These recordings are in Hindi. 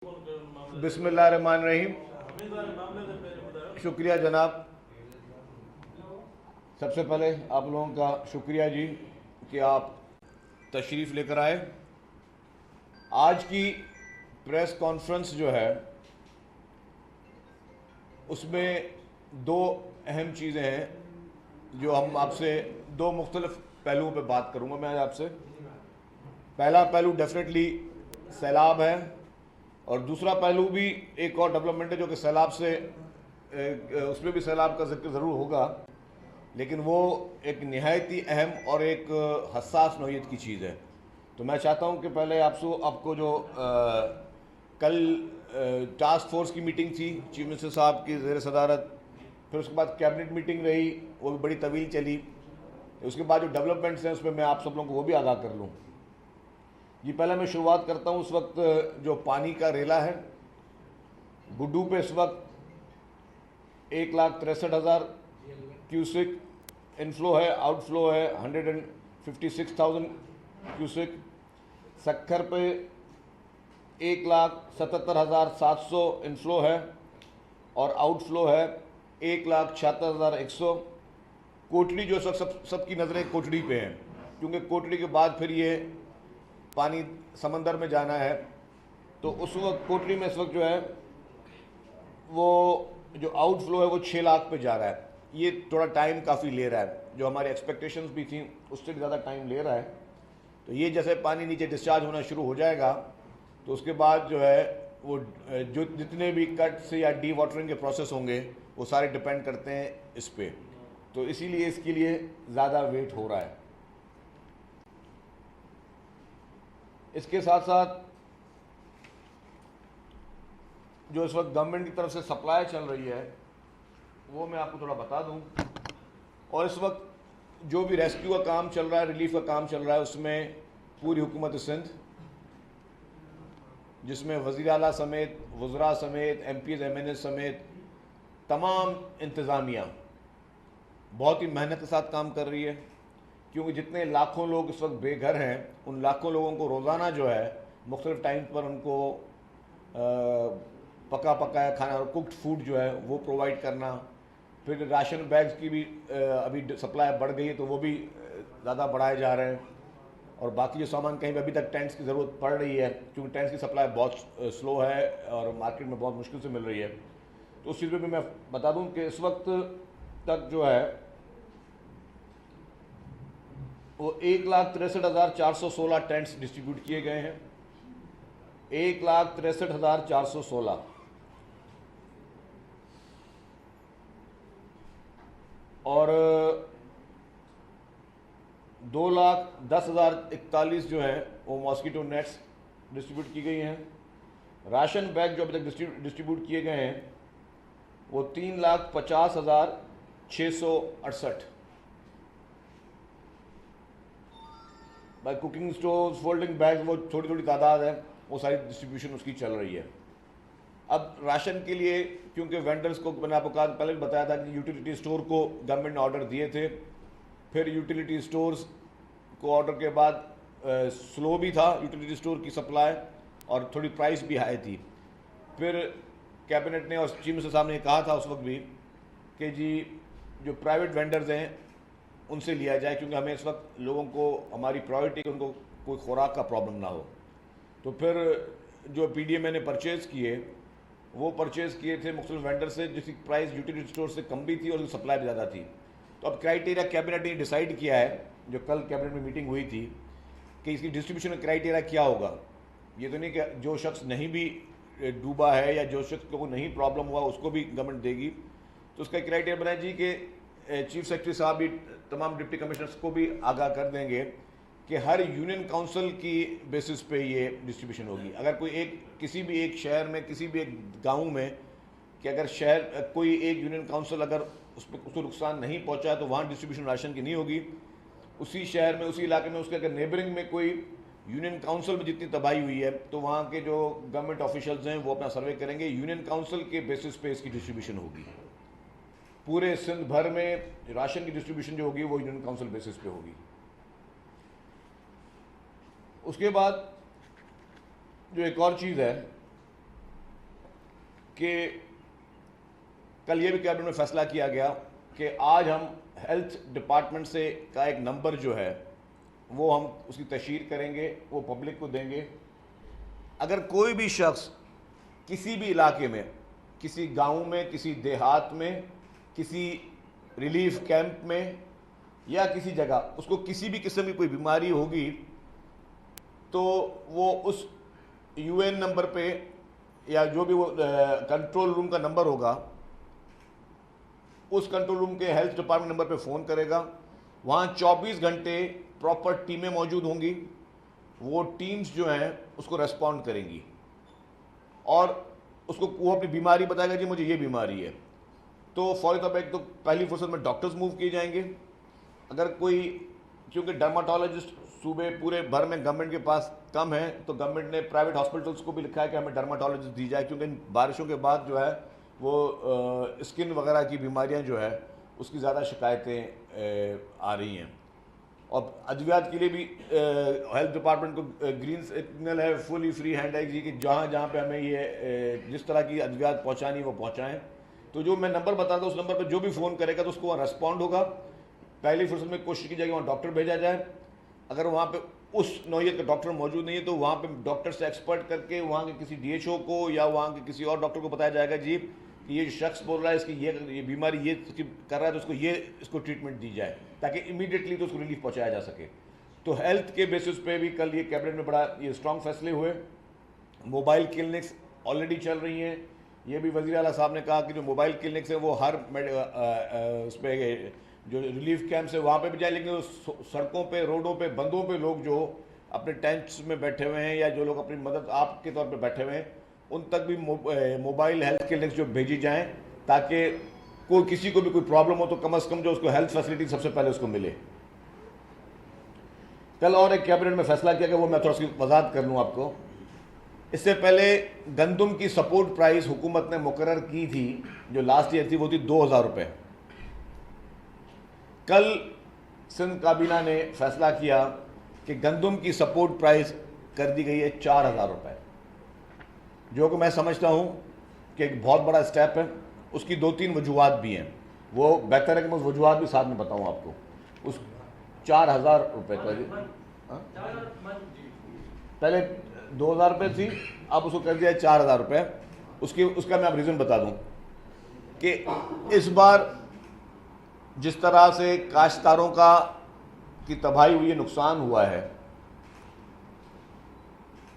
बिस्मिल्लाहिर्रहमानिर्रहीम। शुक्रिया जनाब। सबसे पहले आप लोगों का शुक्रिया जी कि आप तशरीफ़ लेकर आए। आज की प्रेस कॉन्फ्रेंस जो है उसमें दो अहम चीज़ें हैं जो हम आपसे दो मुख्तलिफ पहलुओं पे बात करूँगा मैं आज आपसे। पहला पहलू डेफिनेटली सैलाब है और दूसरा पहलू भी एक और डेवलपमेंट है जो कि सैलाब से उसमें भी सैलाब का जिक्र ज़रूर होगा, लेकिन वो एक निहायती अहम और एक हसास नौइयत की चीज़ है। तो मैं चाहता हूँ कि पहले आपको जो कल टास्क फोर्स की मीटिंग थी चीफ मिनिस्टर साहब की ज़ेर सदारत, फिर उसके बाद कैबिनेट मीटिंग रही, वो भी बड़ी तवील चली। उसके बाद जो डेवलपमेंट्स हैं उसमें मैं आप सब लोगों को वो भी आगाह कर लूँ। जी पहले मैं शुरुआत करता हूँ उस वक्त जो पानी का रेला है गुड्डू पे इस वक्त 1,63,000 क्यूसिक इनफ्लो है, आउटफ्लो है 156,000 क्यूसिक। सक्खर पे 1,77,700 इनफ्लो है और आउटफ्लो है 1,76,100। कोटड़ी जो सबकी नज़रें कोटड़ी पे हैं क्योंकि कोटड़ी के बाद फिर ये पानी समंदर में जाना है, तो उस वक्त कोटड़ी में इस वक्त जो है वो जो आउटफ्लो है वो 6 लाख पे जा रहा है। ये थोड़ा टाइम काफ़ी ले रहा है, जो हमारी एक्सपेक्टेशंस भी थी उससे भी ज़्यादा टाइम ले रहा है। तो ये जैसे पानी नीचे डिस्चार्ज होना शुरू हो जाएगा तो उसके बाद जो है वो जो जितने भी कट्स या डी वाटरिंग के प्रोसेस होंगे वो सारे डिपेंड करते हैं इस पर, तो इसीलिए इसके लिए ज़्यादा वेट हो रहा है। इसके साथ साथ जो इस वक्त गवर्नमेंट की तरफ से सप्लाई चल रही है वो मैं आपको थोड़ा बता दूं। और इस वक्त जो भी रेस्क्यू का काम चल रहा है, रिलीफ का काम चल रहा है, उसमें पूरी हुकूमत सिंध जिसमें वज़ीर आला समेत, वज़रा समेत, MPs MNs समेत तमाम इंतज़ामिया बहुत ही मेहनत के साथ काम कर रही है, क्योंकि जितने लाखों लोग इस वक्त बेघर हैं उन लाखों लोगों को रोज़ाना जो है मुख्तलिफ टाइम पर उनको पका पकाया खाना और कुक्ड फूड जो है वो प्रोवाइड करना। फिर राशन बैग्स की भी अभी सप्लाई बढ़ गई है तो वो भी ज़्यादा बढ़ाए जा रहे हैं। और बाकी जो सामान कहीं भी अभी तक टेंट्स की ज़रूरत पड़ रही है क्योंकि टेंट्स की सप्लाई बहुत स्लो है और मार्केट में बहुत मुश्किल से मिल रही है, तो उस चीज़ पर भी मैं बता दूं कि इस वक्त तक जो है वो 1,63,416 टेंट्स डिस्ट्रीब्यूट किए गए हैं। 1,63,416 और 2,10,041 जो है वो मॉस्किटो नेट्स डिस्ट्रीब्यूट की गई हैं। राशन बैग जो अभी तक डिस्ट्रीब्यूट किए गए हैं वो 3,50,668। By cooking stoves, folding bags वो थोड़ी थोड़ी तादाद है, वो सारी डिस्ट्रीब्यूशन उसकी चल रही है। अब राशन के लिए क्योंकि वेंडर्स को मैंने आपको पहले भी बताया था कि यूटिलिटी स्टोर को गवर्नमेंट ने ऑर्डर दिए थे, फिर यूटिलिटी स्टोर्स को ऑर्डर के बाद स्लो भी था यूटिलिटी स्टोर की सप्लाई और थोड़ी प्राइस भी हाई थी। फिर कैबिनेट ने और चीफ मिनिस्टर साहब ने कहा था उस वक्त भी कि जी जो प्राइवेट वेंडर्स हैं उनसे लिया जाए, क्योंकि हमें इस वक्त लोगों को हमारी प्रायोरिटी उनको कोई खुराक का प्रॉब्लम ना हो। तो फिर जो PDMA ने परचेज़ किए वो परचेज़ किए थे मुख्तलिफ वेंडर से जिसकी प्राइस यूटिलिटी स्टोर से कम भी थी और उसकी सप्लाई भी ज़्यादा थी। तो अब क्राइटेरिया कैबिनेट ने डिसाइड किया है, जो कल कैबिनेट में मीटिंग हुई थी, कि इसकी डिस्ट्रीब्यूशन का क्राइटेरिया क्या होगा। ये तो नहीं कि जो शख्स नहीं भी डूबा है या जो शख्स को नहीं प्रॉब्लम हुआ उसको भी गवर्नमेंट देगी। तो उसका क्राइटेरिया बनाए जी कि चीफ सेक्रेटरी साहब भी तमाम डिप्टी कमिश्नर्स को भी आगाह कर देंगे कि हर यूनियन काउंसिल की बेसिस पे ये डिस्ट्रीब्यूशन होगी। अगर कोई किसी भी एक शहर में, किसी भी एक गांव में कि अगर शहर कोई एक यूनियन काउंसिल अगर उसको नुकसान नहीं पहुंचा तो वहाँ डिस्ट्रीब्यूशन राशन की नहीं होगी। उसी शहर में, उसी इलाके में, उसके अगर नेबरिंग में कोई यूनियन काउंसिल में जितनी तबाही हुई है तो वहाँ के जो गवर्नमेंट ऑफिशियल्स हैं वो अपना सर्वे करेंगे, यूनियन काउंसिल के बेसिस पे इसकी डिस्ट्रीब्यूशन होगी। पूरे सिंध भर में राशन की डिस्ट्रीब्यूशन जो होगी वो यूनियन काउंसिल बेसिस पे होगी। उसके बाद जो एक और चीज़ है कि कल ये भी कैबिनेट में फैसला किया गया कि आज हम हेल्थ डिपार्टमेंट से का एक नंबर जो है वो हम उसकी तशहीर करेंगे, वो पब्लिक को देंगे। अगर कोई भी शख्स किसी भी इलाके में, किसी गांव में, किसी देहात में, किसी रिलीफ कैंप में या किसी जगह उसको किसी भी किस्म की कोई बीमारी होगी तो वो उस यूएन नंबर पे या जो भी वो कंट्रोल रूम का नंबर होगा उस कंट्रोल रूम के हेल्थ डिपार्टमेंट नंबर पे फ़ोन करेगा। वहाँ 24 घंटे प्रॉपर टीमें मौजूद होंगी। वो टीम्स जो हैं उसको रेस्पॉन्ड करेंगी और उसको वो अपनी बीमारी बताएगा, जी मुझे ये बीमारी है, तो फौरी तौर पर एक तो पहली फुर्सत में डॉक्टर्स मूव किए जाएंगे। अगर कोई, क्योंकि डर्माटोलॉजिस्ट सूबे पूरे भर में गवर्नमेंट के पास कम है, तो गवर्नमेंट ने प्राइवेट हॉस्पिटल्स को भी लिखा है कि हमें डर्माटोलॉजिस्ट दी जाए, क्योंकि बारिशों के बाद जो है वो स्किन वगैरह की बीमारियां जो है उसकी ज़्यादा शिकायतें आ रही हैं। और अद्वियात के लिए भी हेल्थ डिपार्टमेंट को ग्रीन सिग्नल है, फुली फ्री हैंड है जी कि जहाँ जहाँ पे हमें ये जिस तरह की अद्वियात पहुँचानी वो पहुँचाएँ। तो जो मैं नंबर बताता हूँ उस नंबर पर जो भी फ़ोन करेगा तो उसको वहाँ रेस्पॉन्ड होगा। पहली फुर्सत में कोशिश की जाएगी वहाँ डॉक्टर भेजा जाए। अगर वहाँ पे उस नौयत का डॉक्टर मौजूद नहीं है तो वहाँ पे डॉक्टर से एक्सपर्ट करके वहाँ के किसी डीएचओ को या वहाँ के किसी और डॉक्टर को बताया जाएगा जी कि ये शख्स बोल रहा है इसकी ये बीमारी ये कर रहा है तो उसको इसको ट्रीटमेंट दी जाए, ताकि इमीडिएटली तो उसको रिलीफ पहुँचाया जा सके। तो हेल्थ के बेसिस पे भी कल ये कैबिनेट में बड़ा ये स्ट्रॉन्ग फैसले हुए। मोबाइल क्लिनिक्स ऑलरेडी चल रही हैं। ये भी वज़ीर आला साहब ने कहा कि जो मोबाइल क्लिनिक्स है वो हर उस पर जो रिलीफ कैंप्स है वहाँ पे भी जाए, लेकिन सड़कों पे, रोडों पे, बंदों पे लोग जो अपने टेंट्स में बैठे हुए हैं या जो लोग अपनी मदद आपके तौर पे बैठे हुए हैं उन तक भी मोबाइल हेल्थ क्लिनिक्स जो भेजी जाएं, ताकि कोई किसी को भी कोई प्रॉब्लम हो तो कम से कम जो उसको हेल्थ फैसिलिटी सबसे पहले उसको मिले। कल और एक कैबिनेट में फैसला किया गया, वो मैं थोड़ा सी वजाहत कर लूँ आपको। इससे पहले गंदम की सपोर्ट प्राइस हुकूमत ने मुकर्रर की थी, जो लास्ट ईयर थी वो थी 2000 रुपये। कल सिंध काबीना ने फैसला किया कि गंदम की सपोर्ट प्राइस कर दी गई है 4000 रुपये, जो कि मैं समझता हूँ कि एक बहुत बड़ा स्टेप है। उसकी 2-3 वजूहत भी हैं, वो बेहतर है कि मैं उस वजूहत भी साथ में बताऊँ आपको। उस 4000 रुपये का पहले 2000 रुपये थी, अब उसको कर दिया 4000 रुपये। उसका मैं आप रीज़न बता दूँ कि इस बार जिस तरह से काश्तकारों की तबाही हुई है, नुकसान हुआ है,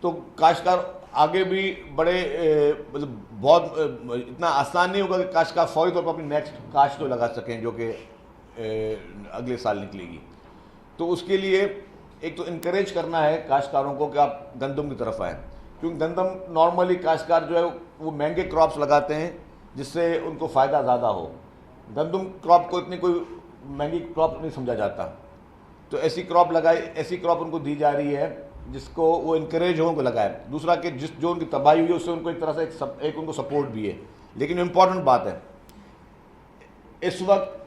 तो काश्तकार आगे भी बड़े मतलब बहुत इतना आसान नहीं होगा कि काश्तकार फौरी तौर पर अपनी नेक्स्ट काश्त तो लगा सकें जो कि अगले साल निकलेगी। तो उसके लिए एक तो इनकरेज करना है काश्तकारों को कि आप गंदम की तरफ आएँ, क्योंकि गंदम नॉर्मली काश्तकार जो है वो महंगे क्रॉप्स लगाते हैं जिससे उनको फ़ायदा ज़्यादा हो। गंदम क्रॉप को इतनी कोई महंगी क्रॉप नहीं समझा जाता, तो ऐसी क्रॉप उनको दी जा रही है जिसको वो इनकरेज हो उनको लगाए। दूसरा कि जो उनकी तबाही हुई है उससे उनको एक तरह से एक उनको सपोर्ट भी है। लेकिन इम्पॉर्टेंट बात है, इस वक्त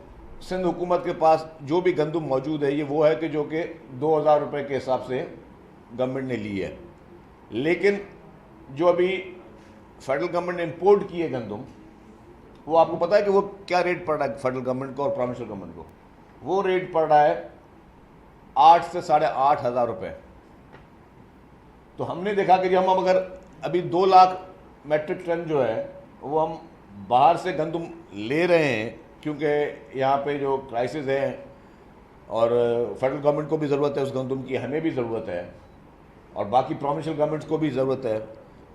सिंध हुकूमत के पास जो भी गंदम मौजूद है ये वो है कि जो कि 2000 रुपये के हिसाब से गवर्नमेंट ने ली है। लेकिन जो अभी फेडरल गवर्नमेंट ने इम्पोर्ट की है गंदम, वो आपको पता है कि वो क्या रेट पड़ रहा है फेडरल गवर्नमेंट को और प्रोविंशियल गवर्नमेंट को? वो रेट पड़ रहा है 8 से 8500 रुपये। तो हमने देखा कि हम अगर अभी 2 लाख मेट्रिक टन जो है वो हम बाहर से गंदम ले रहे हैं, क्योंकि यहाँ पे जो क्राइसिस है और फेडरल गवर्नमेंट को भी ज़रूरत है उस गंदम की, हमें भी ज़रूरत है और बाकी प्रोविंशियल गवर्नमेंट्स को भी ज़रूरत है।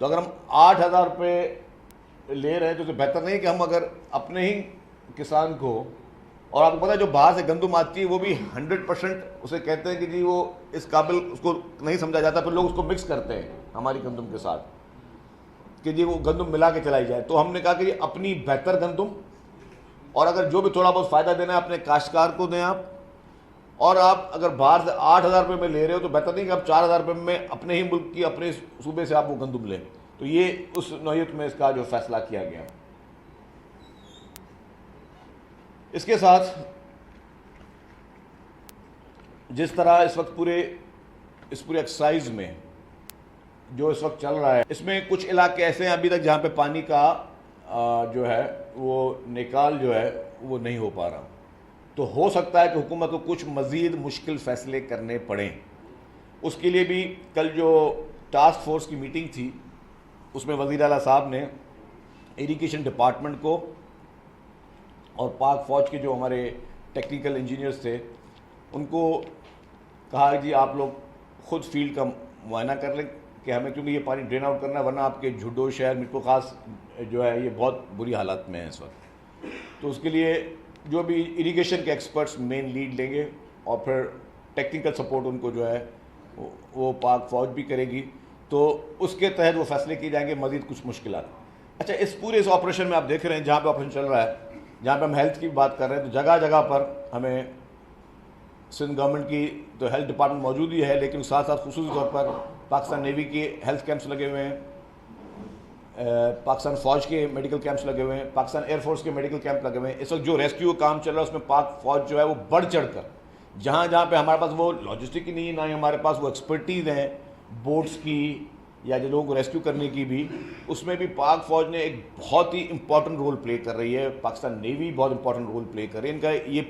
तो अगर हम 8000 रुपये ले रहे हैं तो बेहतर नहीं कि हम अगर अपने ही किसान को, और आपको पता है जो बाहर से गंदम आती है वो भी 100% उसे कहते हैं कि जी वो इस काबिल उसको नहीं समझा जाता, फिर लोग उसको मिक्स करते हैं हमारी गंदम के साथ कि जी वो गंदम मिला के चलाई जाए। तो हमने कहा कि अपनी बेहतर गंदम, और अगर जो भी थोड़ा बहुत फ़ायदा देना है अपने काश्तकार को दें आप। और आप अगर बाहर से 8000 रुपये में ले रहे हो तो बेहतर नहीं कि आप 4000 रुपये में अपने ही मुल्क की, अपने सूबे से आप वो गंदम लें। तो ये उस नौयत में इसका जो फैसला किया गया। इसके साथ जिस तरह इस वक्त पूरे एक्सरसाइज में जो इस वक्त चल रहा है, इसमें कुछ इलाके ऐसे हैं अभी तक जहाँ पे पानी का जो है वो निकाल जो है वो नहीं हो पा रहा। तो हो सकता है कि हुकूमत को कुछ मज़ीद मुश्किल फ़ैसले करने पड़ें। उसके लिए भी कल जो टास्क फोर्स की मीटिंग थी उसमें वज़ीर आला साहब ने इरिगेशन डिपार्टमेंट को और पाक फ़ौज के जो हमारे टेक्निकल इंजीनियर्स थे उनको कहा जी आप लोग ख़ुद फील्ड का मुआयना कर लें कि हमें, क्योंकि ये पानी ड्रेन आउट करना है, वरना आपके झुड्डो शहर मिर्को खास जो है ये बहुत बुरी हालत में है इस वक्त। तो उसके लिए जो भी इरिगेशन के एक्सपर्ट्स मेन लीड लेंगे और फिर टेक्निकल सपोर्ट उनको जो है वो पाक फ़ौज भी करेगी। तो उसके तहत वो फैसले किए जाएंगे मज़ीद कुछ मुश्किलात। अच्छा, इस पूरे इस ऑपरेशन में आप देख रहे हैं जहाँ पे ऑपरेशन चल रहा है, जहाँ पे हम हेल्थ की बात कर रहे हैं, तो जगह जगह पर हमें सिंध गवर्नमेंट की तो हेल्थ डिपार्टमेंट मौजूद ही है, लेकिन साथ साथ खुसूसी तौर पर पाकिस्तान नेवी के हेल्थ कैंप्स लगे हुए हैं, पाकिस्तान फ़ौज के मेडिकल कैंप्स लगे हुए हैं, पाकिस्तान एयरफोर्स के मेडिकल कैंप लगे हुए हैं। इस वक्त जो रेस्क्यू काम चल रहा है उसमें पाक फ़ौज जो है वो बढ़ चढ़ कर जहाँ जहाँ पे हमारे पास वो लॉजिस्टिक ही नहीं है, ना ही हमारे पास वो एक्सपर्टीज़ हैं बोट्स की या जो लोगों को रेस्क्यू करने की भी, उसमें भी पाक फ़ौज ने एक बहुत ही इंपॉर्टेंट रोल प्ले कर रही है। पाकिस्तान नेवी बहुत इंपॉर्टेंट रोल प्ले कर रही है। इनका ये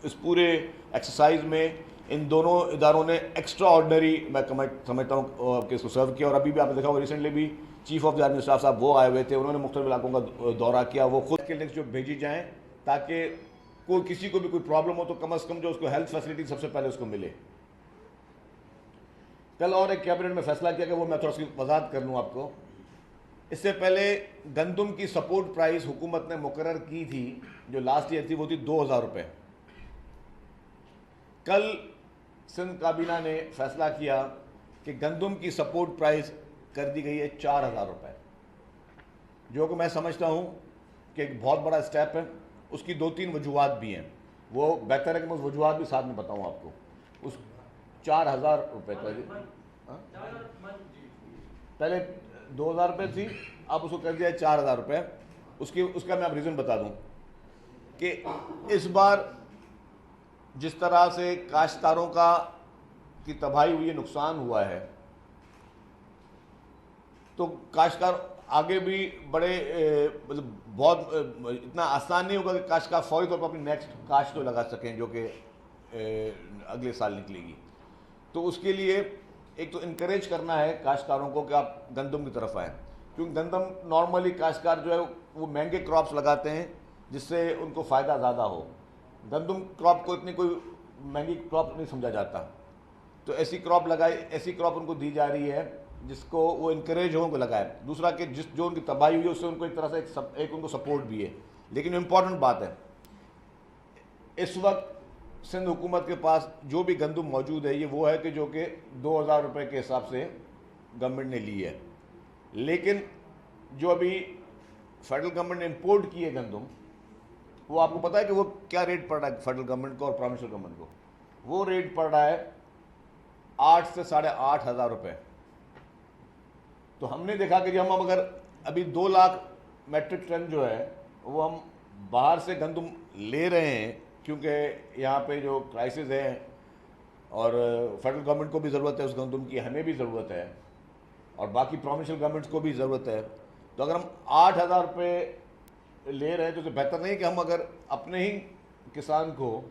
इस पूरे एक्सरसाइज में इन दोनों इदारों ने एक्स्ट्रा ऑर्डनरी मैं समझता हूँ कि इसको सर्व किया। और अभी भी आपने देखा होगा रिसेंटली भी chief of the army staff साहब वो आए हुए थे, उन्होंने मुख्तलिफ इलाकों का दौरा किया। वो खुद क्लिनिक्स जो भेजी जाएँ ताकि कोई किसी को भी कोई प्रॉब्लम हो तो कम अज़ कम जो उसको हेल्थ फैसिलिटी सबसे पहले उसको मिले। कल और एक कैबिनेट में फैसला किया कि वो मैं थोड़ा सी वजाहत कर लूँ आपको। इससे पहले गंदम की सपोर्ट प्राइस हुकूमत ने मुकर्रर की थी, जो लास्ट ईयर थी वो थी 2000 रुपये। कल सिंध काबीना ने फैसला किया कि गंदम की सपोर्ट प्राइस कर दी गई है 4000 रुपये, जो कि मैं समझता हूँ कि एक बहुत बड़ा स्टेप है। उसकी 2-3 वजूहत भी हैं, वो बेहतर है कि मैं उस वजूहत भी साथ में बताऊँ आपको। उस 4000 रुपये पहले 2000 रुपये थी, अब उसको कर दिया 4000 रुपये। उसका मैं आप रीज़न बता दूँ कि इस बार जिस तरह से काश्तकारों की तबाही हुई है, नुकसान हुआ है, तो काश्तकार आगे भी बड़े मतलब बहुत इतना आसान नहीं होगा कि काश्तकार फौरी तौर पर अपनी नेक्स्ट काश्त तो लगा सकें जो कि अगले साल निकलेगी। तो उसके लिए एक तो इनकरेज करना है काश्तकारों को कि आप गंदम की तरफ आएँ, क्योंकि गंदम नॉर्मली काश्तकार जो है वो महंगे क्रॉप्स लगाते हैं जिससे उनको फ़ायदा ज़्यादा हो। गंदम क्रॉप को इतनी कोई महंगी क्रॉप नहीं समझा जाता, तो ऐसी क्रॉप उनको दी जा रही है जिसको वो इनकरेज हो उनको लगाए। दूसरा कि जो उनकी तबाही हुई है उससे उनको एक तरह से एक उनको सपोर्ट भी है। लेकिन इम्पॉर्टेंट बात है, इस वक्त सिंध हुकूमत के पास जो भी गंदम मौजूद है ये वो है कि जो कि 2000 रुपये के हिसाब से गवर्नमेंट ने ली है। लेकिन जो अभी फेडरल गवर्नमेंट ने इम्पोर्ट की है गंदम, वो आपको पता है कि वो क्या रेट पड़ रहा है फेडरल गवर्नमेंट को और प्रोविंशियल गवर्नमेंट को? वो रेट पड़ रहा है 8 से 8500 रुपये। तो हमने देखा कि हम अगर अभी 2 लाख मेट्रिक टन जो है वो हम बाहर से गंदम ले रहे हैं, क्योंकि यहाँ पे जो क्राइसिस है और फेडरल गवर्नमेंट को भी ज़रूरत है उस गंदम की, हमें भी ज़रूरत है और बाकी प्रोविंशियल गवर्नमेंट्स को भी ज़रूरत है। तो अगर हम 8000 रुपये ले रहे हैं तो बेहतर नहीं कि हम अगर अपने ही किसान को,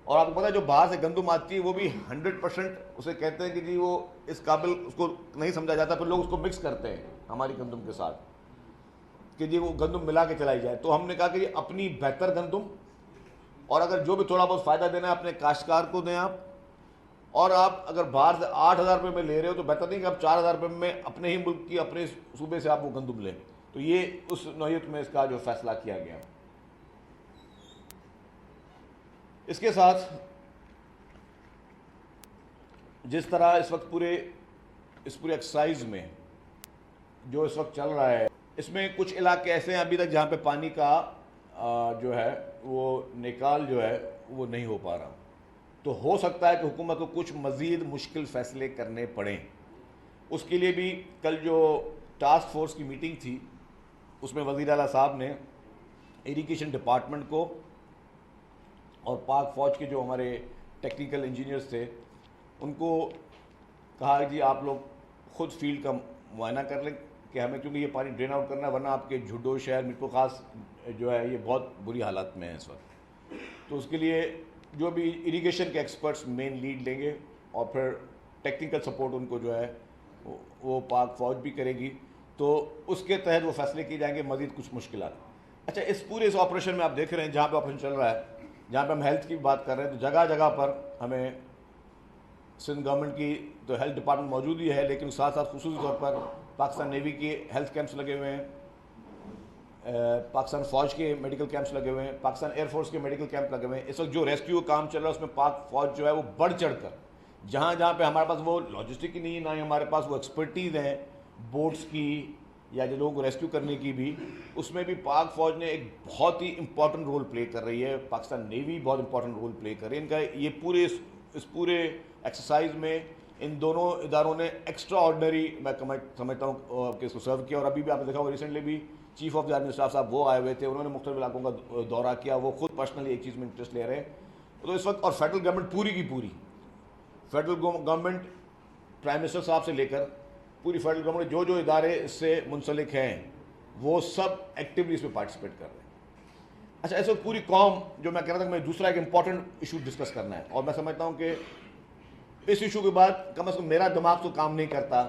और आपको पता है जो बाहर से गंदम आती है वो भी 100% उसे कहते हैं कि जी वो इस काबिल उसको नहीं समझा जाता, फिर लोग उसको मिक्स करते हैं हमारी गंदम के साथ कि जी वो गंदम मिला के चलाई जाए। तो हमने कहा कि जी अपनी बेहतर गंदम, और अगर जो भी थोड़ा बहुत फ़ायदा देना है अपने काश्तकार को दें आप। और आप अगर बाहर से 8000 रुपये में ले रहे हो तो बेहतर नहीं कि आप 4000 रुपये में अपने ही मुल्क की अपने सूबे से आप वो गंदम लें। तो ये उस नौयत में इसका जो फैसला किया गया। इसके साथ जिस तरह इस वक्त इस पूरे एक्सरसाइज में जो इस वक्त चल रहा है, इसमें कुछ इलाके ऐसे हैं अभी तक जहाँ पे पानी का जो है वो निकाल जो है वो नहीं हो पा रहा। तो हो सकता है कि हुकूमत को कुछ मज़ीद मुश्किल फ़ैसले करने पड़ें। उसके लिए भी कल जो टास्क फोर्स की मीटिंग थी उसमें वज़ीर आला साहब ने इरिगेशन डिपार्टमेंट को और पाक फ़ौज के जो हमारे टेक्निकल इंजीनियर्स थे उनको कहा जी आप लोग ख़ुद फील्ड का मुआयना कर लें कि हमें क्योंकि ये पानी ड्रेन आउट करना है, वरना आपके झुड्डो शहर मिर्को खास जो है ये बहुत बुरी हालत में है इस वक्त। तो उसके लिए जो भी इरिगेशन के एक्सपर्ट्स मेन लीड लेंगे और फिर टेक्निकल सपोर्ट उनको जो है वो पाक फौज भी करेगी, तो उसके तहत वो फैसले किए जाएंगे मज़ीद कुछ मुश्किलात। अच्छा, इस पूरे इस ऑपरेशन में आप देख रहे हैं जहाँ पे ऑपरेशन चल रहा है, जहाँ पे हम हेल्थ की बात कर रहे हैं, तो जगह जगह पर हमें सिंध गवर्नमेंट की तो हेल्थ डिपार्टमेंट मौजूद ही है, लेकिन साथ साथ खुसूसी तौर पर पाकिस्तान नेवी के हेल्थ कैंप्स लगे हुए हैं, पाकिस्तान फ़ौज के मेडिकल कैंप्स लगे हुए हैं, पाकिस्तान एयरफोर्स के मेडिकल कैंप लगे हुए हैं। इस वक्त जो रेस्क्यू काम चल रहा है उसमें पाक फ़ौज जो है वो बढ़ चढ़ कर जहाँ जहाँ पे हमारे पास वो लॉजिस्टिक की नहीं है, ना ही हमारे पास वो एक्सपर्टीज़ हैं बोट्स की या जो लोगों को रेस्क्यू करने की भी, उसमें भी पाक फ़ौज ने एक बहुत ही इंपॉर्टेंट रोल प्ले कर रही है। पाकिस्तान नेवी बहुत इंपॉर्टेंट रोल प्ले कर रही है। इनका ये इस पूरे एक्सरसाइज में इन दोनों इदारों ने एक्स्ट्रा ऑर्डनरी मैं समझता हूँ कि इसको सर्व किया। और अभी भी आपने देखा हुआ रिसेंटली भी chief of the army staff साहब वो आए हुए थे, उन्होंने मुख्तलिफ इलाकों का दौरा किया, वो खुद पर्सनली एक चीज़ में इंटरेस्ट ले रहे हैं। तो इस वक्त और फेडरल गवर्नमेंट पूरी की पूरी, फेडरल गवर्नमेंट प्राइम मिनिस्टर साहब से लेकर पूरी फेडरल गवर्नमेंट जो इदारे इससे मुंसलिक हैं वो सब एक्टिवली इसमें पार्टिसिपेट कर रहे हैं। अच्छा, ऐसे पूरी कौम जो मैं कह रहा था, मैं दूसरा एक इंपॉर्टेंट इशू डिस्कस करना है, और मैं समझता हूँ कि इस इशू के बाद कम से कम मेरा दिमाग तो काम नहीं करता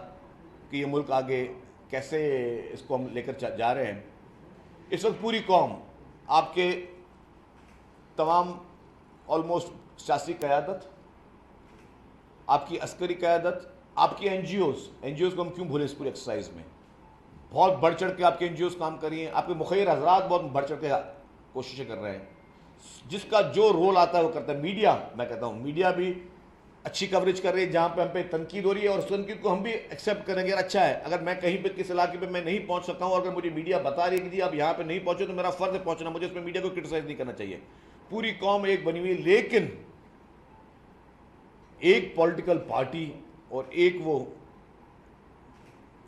कि ये मुल्क आगे कैसे इसको हम लेकर जा रहे हैं। इस वक्त पूरी कौम, आपके तमाम ऑलमोस्ट सियासी क़यादत, आपकी अस्करी क़यादत, आपकी एनजीओज़ को हम क्यों भूलें इस पूरे एक्सरसाइज में, बहुत बढ़ चढ़ के आपके एनजीओज़ काम कर रही हैं, आपके मुखैर हजरात बहुत बढ़ चढ़ के कोशिशें कर रहे हैं। जिसका जो रोल आता है वो करता है। मीडिया, मैं कहता हूँ मीडिया भी अच्छी कवरेज कर रही है, जहाँ पे हम पे तनकीद हो रही है और उस तनकीद को हम भी एक्सेप्ट करेंगे। अच्छा है, अगर मैं कहीं पे किस इलाके पे मैं नहीं पहुँच सकता हूँ, अगर मुझे मीडिया बता रही है कि जी आप यहाँ पे नहीं पहुँचे, तो मेरा फ़र्ज़ है पहुँचना, मुझे इसमें मीडिया को क्रिटिसाइज नहीं करना चाहिए। पूरी कौम एक बनी हुई, लेकिन एक पॉलिटिकल पार्टी और एक वो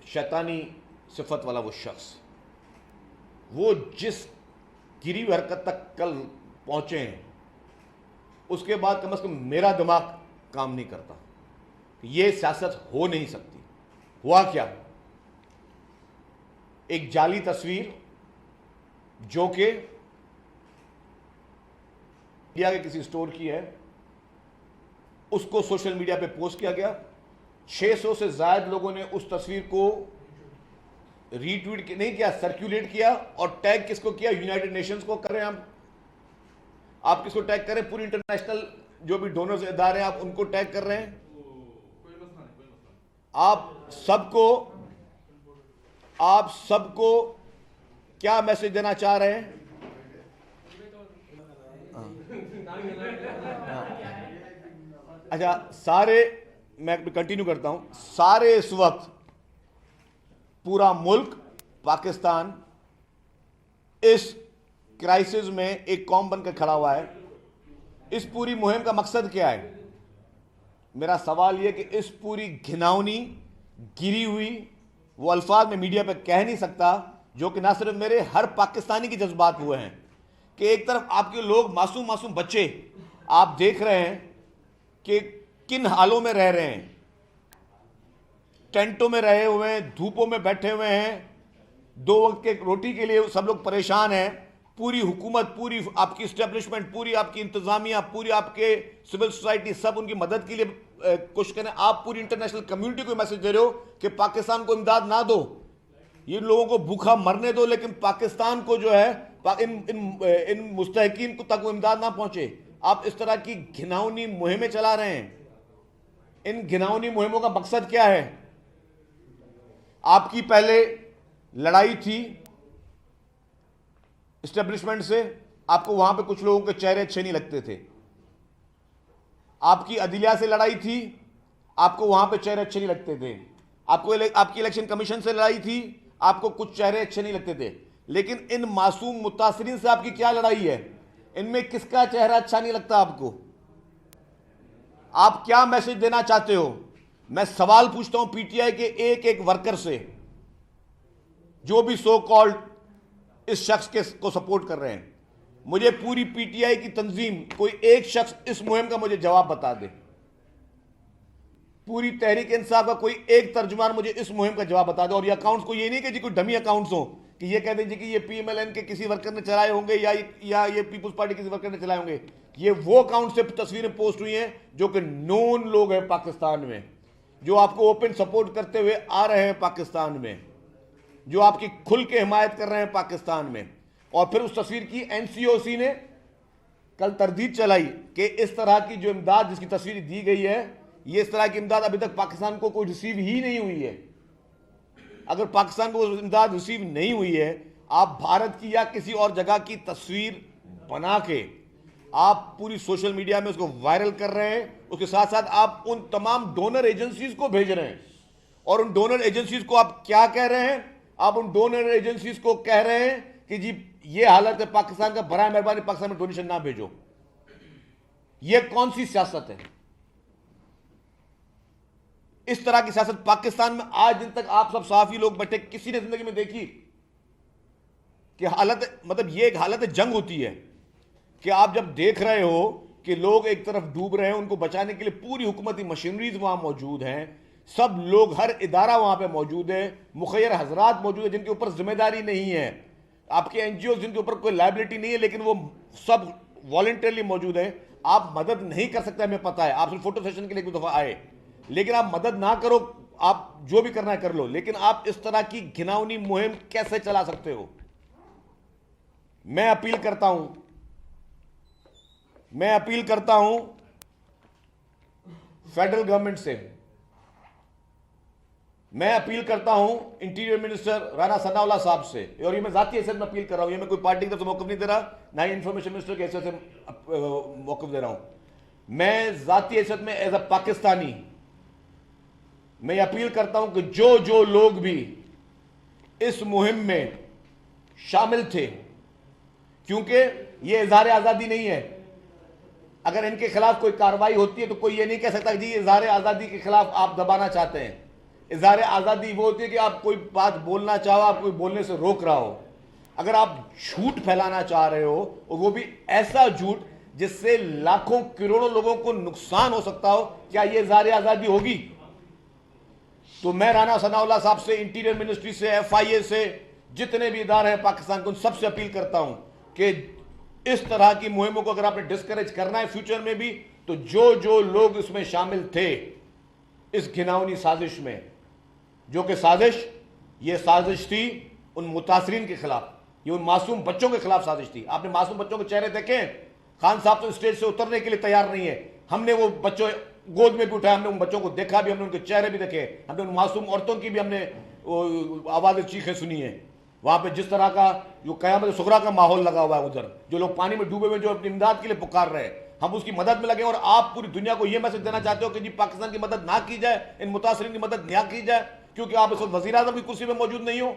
शैतानी सिफत वाला वो शख्स, वो जिस गिरी हुई हरकत तक कल पहुँचे हैं, उसके बाद कम से कम मेरा दिमाग काम नहीं करता। ये सियासत हो नहीं सकती। हुआ क्या, एक जाली तस्वीर जो कि इंडिया के किसी स्टोर की है, उसको सोशल मीडिया पे पोस्ट किया गया। 600 से ज्यादा लोगों ने उस तस्वीर को रीट्वीट नहीं किया, सर्कुलेट किया। और टैग किसको किया? यूनाइटेड नेशंस को कर रहे हैं। आप किसको टैग कर रहे हैं? पूरी इंटरनेशनल जो भी डोनर्स इदारे हैं, आप उनको टैग कर रहे हैं। आप सबको क्या मैसेज देना चाह रहे हैं? अच्छा, सारे, मैं कंटिन्यू करता हूं, सारे इस वक्त पूरा मुल्क पाकिस्तान इस क्राइसिस में एक कौम बनकर खड़ा हुआ है। इस पूरी मुहिम का मकसद क्या है? मेरा सवाल यह कि इस पूरी घिनौनी गिरी हुई, वो अल्फाज में मीडिया पे कह नहीं सकता, जो कि ना सिर्फ मेरे, हर पाकिस्तानी के जज्बात हुए हैं कि एक तरफ आपके लोग, मासूम मासूम बच्चे, आप देख रहे हैं कि किन हालों में रह रहे हैं, टेंटों में रहे हुए हैं, धूपों में बैठे हुए हैं, 2 वक्त के रोटी के लिए सब लोग परेशान हैं। पूरी हुकूमत, पूरी आपकी इस्टेब्लिशमेंट, पूरी आपकी इंतजामिया, पूरी आपके सिविल सोसाइटी, सब उनकी मदद के लिए कोशिश करें। आप पूरी इंटरनेशनल कम्युनिटी को मैसेज दे रहे हो कि पाकिस्तान को इमदाद ना दो, ये लोगों को भूखा मरने दो, लेकिन पाकिस्तान को जो है इन मुस्तहिकीन को तक वो इमदाद ना पहुंचे। आप इस तरह की घिनौनी मुहिमें चला रहे हैं। इन घिनौनी मुहिमों का मकसद क्या है? आपकी पहले लड़ाई थी इस्टेब्लिशमेंट से, आपको वहां पे कुछ लोगों के चेहरे अच्छे नहीं लगते थे। आपकी अदलिया से लड़ाई थी, आपको वहां पे चेहरे अच्छे नहीं लगते थे। आपकी इलेक्शन कमीशन से लड़ाई थी, आपको कुछ चेहरे अच्छे नहीं लगते थे। लेकिन इन मासूम मुतासरीन से आपकी क्या लड़ाई है? इनमें किसका चेहरा अच्छा नहीं लगता आपको? आप क्या मैसेज देना चाहते हो? मैं सवाल पूछता हूं पीटीआई के एक एक वर्कर से, जो भी सो कॉल्ड इस शख्स को सपोर्ट कर रहे हैं। मुझे पूरी पीटीआई की तंजीम, कोई एक शख्स इस मुहिम का मुझे जवाब बता दे। पूरी तहरीक इंसाफ का कोई एक तर्जुमान मुझे इस मुहिम का जवाब बता दो। और ये अकाउंट्स को ये नहीं कि जी कोई डमी अकाउंट्स हो कि ये कह दें जी कि ये पीएमएलएन के किसी वर्कर ने चलाए होंगे या ये पीपुल्स पार्टी किसी वर्कर ने चलाए होंगे। ये वो अकाउंट से तस्वीरें पोस्ट हुई हैं जो कि नोन लोग हैं पाकिस्तान में, जो आपको ओपन सपोर्ट करते हुए आ रहे हैं पाकिस्तान में, जो आपकी खुल के हिमायत कर रहे हैं पाकिस्तान में। और फिर उस तस्वीर की एनसीओसी ने कल तरदीद चलाई कि इस तरह की जो इमदाद जिसकी तस्वीर दी गई है, ये इस तरह की इमदाद अभी तक पाकिस्तान को कोई रिसीव ही नहीं हुई है। अगर पाकिस्तान को इमदाद रिसीव नहीं हुई है, आप भारत की या किसी और जगह की तस्वीर बना के आप पूरी सोशल मीडिया में उसको वायरल कर रहे हैं। उसके साथ साथ आप उन तमाम डोनर एजेंसीज को भेज रहे हैं, और उन डोनर एजेंसीज को आप क्या कह रहे हैं? आप उन डोनर एजेंसीज को कह रहे हैं कि जी ये हालत है पाकिस्तान का, बराए मेहरबानी पाकिस्तान में डोनेशन ना भेजो। ये कौन सी सियासत है? इस तरह की सियासत पाकिस्तान में आज दिन तक आप सब सहाफी लोग बैठे किसी ने जिंदगी में देखी कि हालत, मतलब ये एक हालत जंग होती है कि आप जब देख रहे हो कि लोग एक तरफ डूब रहे हैं, उनको बचाने के लिए पूरी हुकूमती मशीनरीज वहां मौजूद हैं, सब लोग, हर इदारा वहां पे मौजूद है, मुखैर हजरात मौजूद है जिनके ऊपर जिम्मेदारी नहीं है, आपके एनजीओ जिनके ऊपर कोई लायबिलिटी नहीं है, लेकिन वो सब वॉलंटियरली मौजूद है। आप मदद नहीं कर सकते, हमें पता है, आप सिर्फ फोटो सेशन के लिए एक दफा आए, लेकिन आप मदद ना करो, आप जो भी करना है कर लो, लेकिन आप इस तरह की घिनौनी मुहिम कैसे चला सकते हो? मैं अपील करता हूं फेडरल गवर्नमेंट से, मैं अपील करता हूं इंटीरियर मिनिस्टर राणा सनाउल्लाह साहब से, और ये मैं जाती हैसियत में अपील कर रहा हूं, ये मैं कोई पार्टी की तरफ से मौकफ नहीं दे रहा, ना ही इंफॉर्मेशन मिनिस्टर की हैसियत से मौकफ दे रहा हूं। मैं जाती हैसियत में एज अ पाकिस्तानी मैं अपील करता हूं कि जो लोग भी इस मुहिम में शामिल थे, क्योंकि ये इजहार आज़ादी नहीं है, अगर इनके खिलाफ कोई कार्रवाई होती है तो कोई ये नहीं कह सकता जी इजहार आज़ादी के खिलाफ आप दबाना चाहते हैं। इजहार आज़ादी वो होती है कि आप कोई बात बोलना चाहो, आप कोई बोलने से रोक रहा हो। अगर आप झूठ फैलाना चाह रहे हो, और वो भी ऐसा झूठ जिससे लाखों करोड़ों लोगों को नुकसान हो सकता हो, क्या ये इजहार आज़ादी होगी? तो मैं राणा सनाउल्लाह साहब से, इंटीरियर मिनिस्ट्री से, FIA से, जितने भी इदारे हैं पाकिस्तान को, उन सबसे अपील करता हूं कि इस तरह की मुहिमों को अगर आपने डिस्करेज करना है फ्यूचर में भी, तो जो लोग इसमें शामिल थे इस घिनौनी साजिश में, जो कि ये साजिश थी उन मुतासरीन के खिलाफ, ये उन मासूम बच्चों के खिलाफ साजिश थी। आपने मासूम बच्चों के चेहरे देखे? खान साहब तो स्टेज से उतरने के लिए तैयार नहीं है। हमने वो बच्चों गोद में भी उठाया, हमने उन बच्चों को देखा भी, हमने उनके चेहरे भी देखे, हमने उन मासूम औरतों की भी हमने आवाज़ें, चीखें सुनी है। वहां पे जिस तरह का जो क़यामत सुगरा का माहौल लगा हुआ है, उधर जो लोग पानी में डूबे हुए जो अपनी इमदाद के लिए पुकार रहे हैं, हम उसकी मदद में लगे। और आप पूरी दुनिया को यह मैसेज देना चाहते हो कि जी पाकिस्तान की मदद ना की जाए, इन मुतासरीन की मदद ना की जाए, क्योंकि आप इस वक्त वज़ीर आज़म की कुर्सी में मौजूद नहीं हो।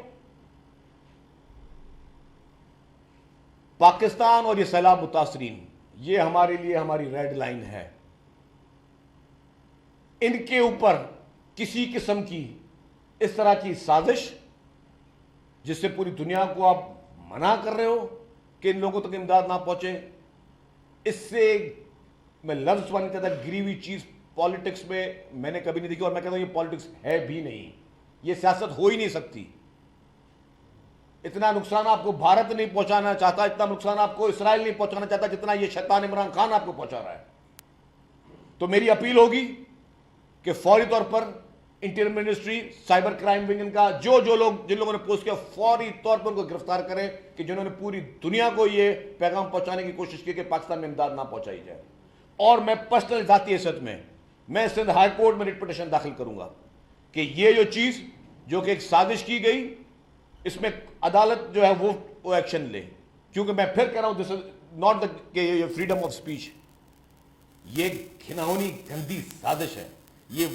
पाकिस्तान और ये सैलाब मुतासरीन, ये हमारे लिए हमारी रेड लाइन है। इनके ऊपर किसी किस्म की इस तरह की साजिश जिससे पूरी दुनिया को आप मना कर रहे हो कि इन लोगों तक इमदाद ना पहुंचे, इससे मैं लफ्ज नहीं कहता, गिरी हुई चीज पॉलिटिक्स में मैंने कभी नहीं देखी, और मैं कहता हूं ये पॉलिटिक्स है भी नहीं, ये सियासत हो ही नहीं सकती। इतना नुकसान आपको भारत नहीं पहुंचाना चाहता, इतना नुकसान आपको इसराइल नहीं पहुंचाना चाहता जितना ये शैतान इमरान खान आपको पहुंचा रहा है। तो मेरी अपील होगी कि फौरी तौर पर interior ministry, cyber crime wing, इनका जो लोग, जिन लोगों ने पोस्ट किया, फौरी तौर पर उनको गिरफ्तार करें कि जिन्होंने पूरी दुनिया को ये पैगाम पहुंचाने की कोशिश की कि पाकिस्तान में इमदाद ना पहुंचाई जाए। और मैं पर्सनल जाती हैसियत में मैं सिंध हाई कोर्ट में रिट पिटीशन दाखिल करूंगा कि ये जो चीज जो कि एक साजिश की गई, इसमें अदालत जो है वो एक्शन ले, क्योंकि मैं फिर कह रहा हूं this is not the freedom of speech, ये घिनौनी गंदी साजिश है। ये